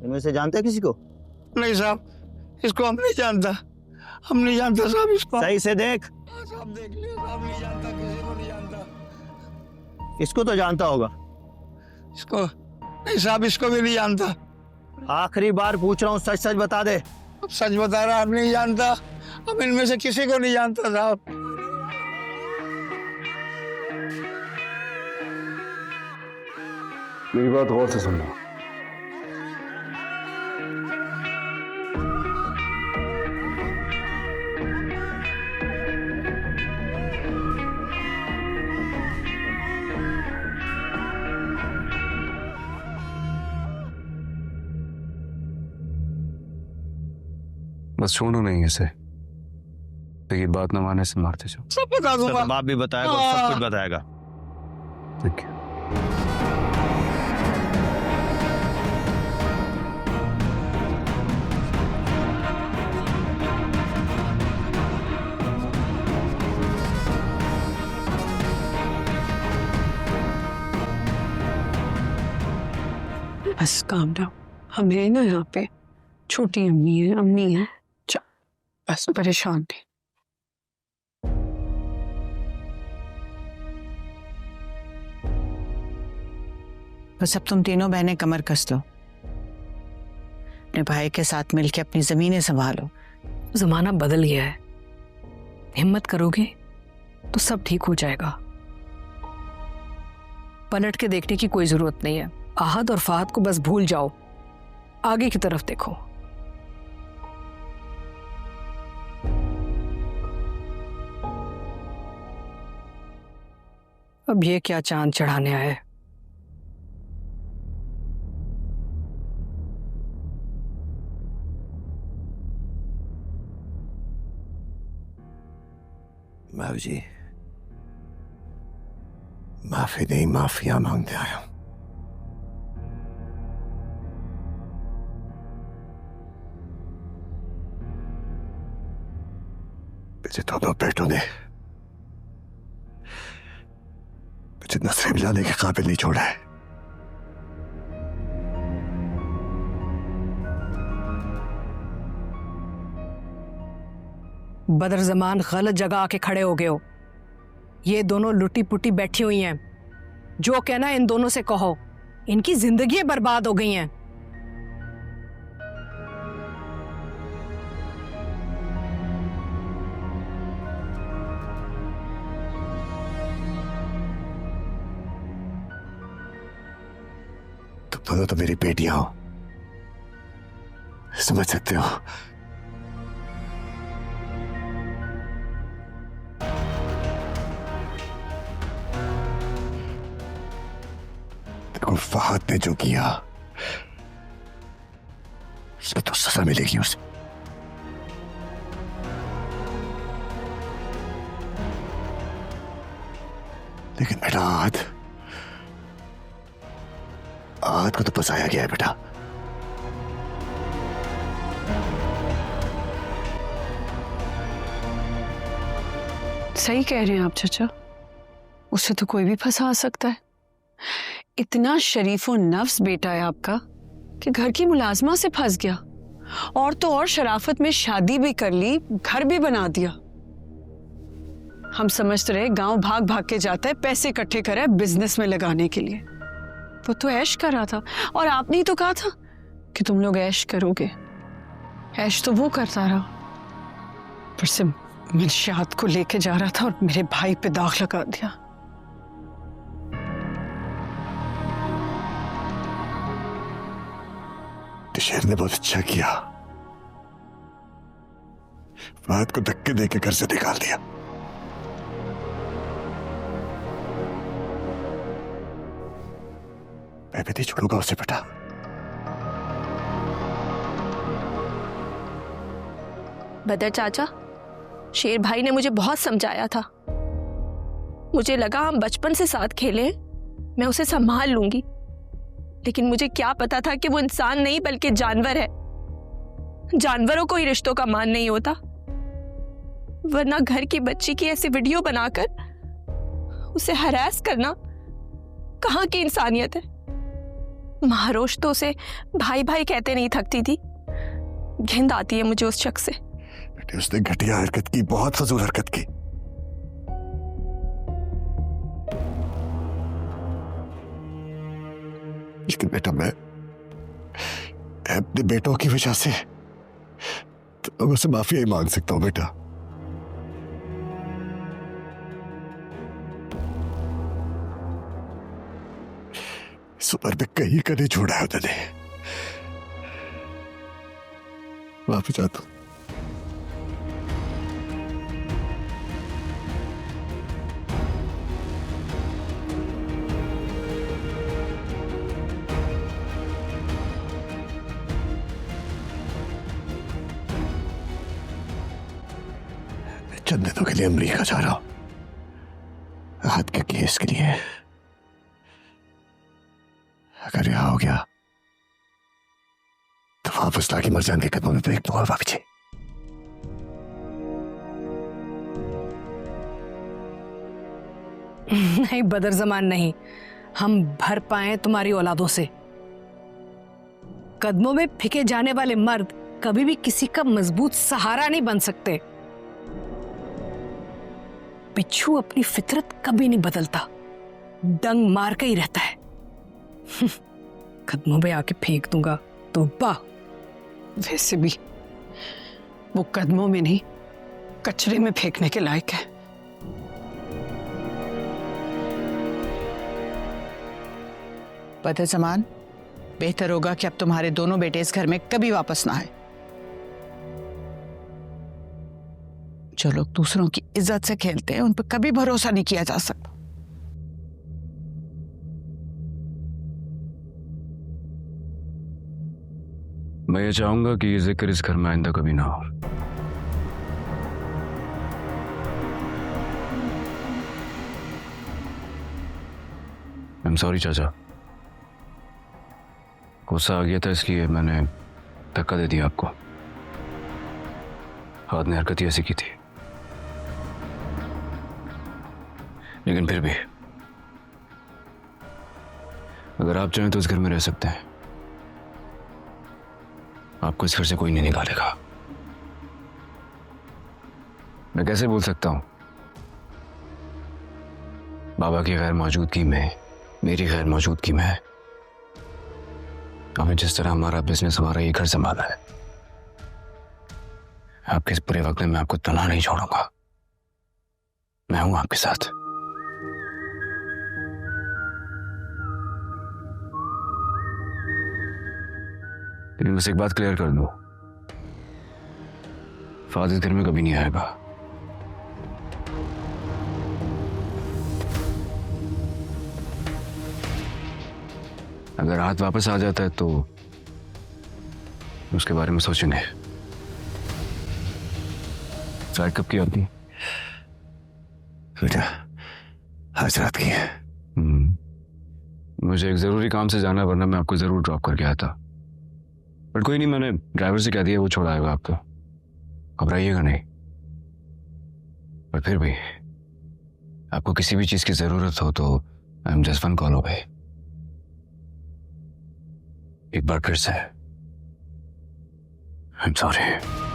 इनमें से जानते हैं किसी को? नहीं साहब, इसको हम नहीं जानता साहब इसको। सही से देख। साहब देख लिया साहब, नहीं जानता, किसी को नहीं जानता। इसको तो जानता होगा। इसको नहीं साहब, इसको भी नहीं जानता। आखिरी बार पूछ रहा हूँ, सच सच बता दे। अब सच बता रहा, अब नहीं जानता। अब इनमें से किसी को नहीं जानता साहब। मेरी बात गौर से सुनना। बस छोड़ो नहीं इसे, लेकिन बात न मानने से मारते जाओ। सब बता दूंगा। बाप भी बताएगा और सब कुछ बताएगा। ठीक है। बस काम डाउन। हमें ना यहाँ पे छोटी अम्मी है बस परेशान नहीं। बस अब तुम तीनों बहनें कमर कस लो, अपने भाई के साथ मिलके अपनी जमीनें संभालो। जमाना बदल गया है, हिम्मत करोगे तो सब ठीक हो जाएगा। पलट के देखने की कोई जरूरत नहीं है। आहद और फहद को बस भूल जाओ, आगे की तरफ देखो। अब ये क्या चांद चढ़ाने आए। माँ जी, माफी नहीं, माफिया मांगने आया हूं। मुझे दोनों बेटों ने मुझे नजरें मिलाने के काबिल नहीं छोड़ा है। बदर जमान गलत जगह आके खड़े हो गए हो। ये दोनों लुटी पुटी बैठी हुई हैं, जो कहना इन दोनों से कहो। इनकी जिंदगी बर्बाद हो गई हैं। तुम दोनों तो मेरी बेटियां हो, समझ सकते हो। फहद ने जो किया उसको तो सजा मिलेगी उसे। लेकिन बेटा आहद को तो फंसाया गया है बेटा। सही कह रहे हैं आप चाचा, उसे तो कोई भी फंसा सकता है। इतना शरीफो नफ्स बेटा है आपका कि घर की मुलाजमा से फंस गया, और तो और शराफत में शादी भी कर ली, घर भी बना दिया। हम समझते रहे गांव भाग भाग के जाता है, पैसे इकट्ठे करे बिजनेस में लगाने के लिए। वो तो ऐश कर रहा था, और आपने ही तो कहा था कि तुम लोग ऐश करोगे। ऐश तो वो करता रहा, पर से मिलशात को लेके जा रहा था और मेरे भाई पे दाग लगा दिया। शेर ने बहुत अच्छा किया, फहद को धक्के देके घर से निकाल दिया। मैं भी नहीं छोड़ूंगा उसे बेटा। बदर चाचा, शेर भाई ने मुझे बहुत समझाया था। मुझे लगा हम बचपन से साथ खेले, मैं उसे संभाल लूंगी। लेकिन मुझे क्या पता था कि वो इंसान नहीं बल्कि जानवर है। जानवरों को ही रिश्तों का मान नहीं होता, वरना घर की बच्ची की ऐसी वीडियो बनाकर उसे हरास करना कहाँ की इंसानियत है। महारोश तो उसे भाई भाई कहते नहीं थकती थी। घिंद आती है मुझे उस शख्स से। बेटे उसने घटिया हरकत की, बहुत फजूल हरकत की। लेकिन बेटा मैं अपने बेटों की वजह से तो लोगों से माफी ही मांग सकता हूं बेटा। इस उम्र में कहीं का नहीं छोड़ा है उन्होंने। माफी चाहता हूं। चंद दिनों के लिए अमेरिका जा रहा हूं, हाथ के केस के लिए। अगर यहां हो गया तो वापस लाके मर जाने के कदमों में फेंक दूंगा भाभी जी। नहीं बदर जमान नहीं, हम भर पाए तुम्हारी औलादों से। कदमों में फेंके जाने वाले मर्द कभी भी किसी का मजबूत सहारा नहीं बन सकते। बिच्छू अपनी फितरत कभी नहीं बदलता, डंग मार के ही रहता है। कदमों में आके फेंक दूंगा तो वाह। वैसे भी वो कदमों में नहीं, कचरे में फेंकने के लायक है। बदर ज़मान, बेहतर होगा कि अब तुम्हारे दोनों बेटे इस घर में कभी वापस ना आए। जो लोग दूसरों की इज्जत से खेलते हैं उन पर कभी भरोसा नहीं किया जा सकता। मैं ये चाहूंगा कि ये जिक्र इस घर में आइंदा कभी ना हो। I'm sorry चाचा, गुस्सा आ गया था इसलिए मैंने धक्का दे दिया आपको। हाथ ने हरकत ही ऐसी की थी, लेकिन फिर भी अगर आप चाहें तो इस घर में रह सकते हैं। आपको इस घर से कोई नहीं निकालेगा। मैं कैसे बोल सकता हूं बाबा की गैर मौजूदगी में, मेरी गैर मौजूदगी में हमें जिस तरह हमारा बिजनेस, हमारा ये घर संभाला है, आपके इस बुरे वक्त में मैं आपको तनहा नहीं छोड़ूंगा। मैं हूं आपके साथ। लेकिन बस एक बात क्लियर कर दो, फादर घर में कभी नहीं आएगा। अगर हाथ वापस आ जाता है तो उसके बारे में सोचेंगे। फ्लाइट कब की आपकी? बेटा आज रात की है। मुझे एक जरूरी काम से जाना, वरना मैं आपको जरूर ड्रॉप करके आया था। बट कोई नहीं, मैंने ड्राइवर से कह दिया, वो छोड़ाएगा आपको, घबराइएगा नहीं। पर फिर भी आपको किसी भी चीज की जरूरत हो तो I am just one call away. एक बार फिर से आई एम सॉरी।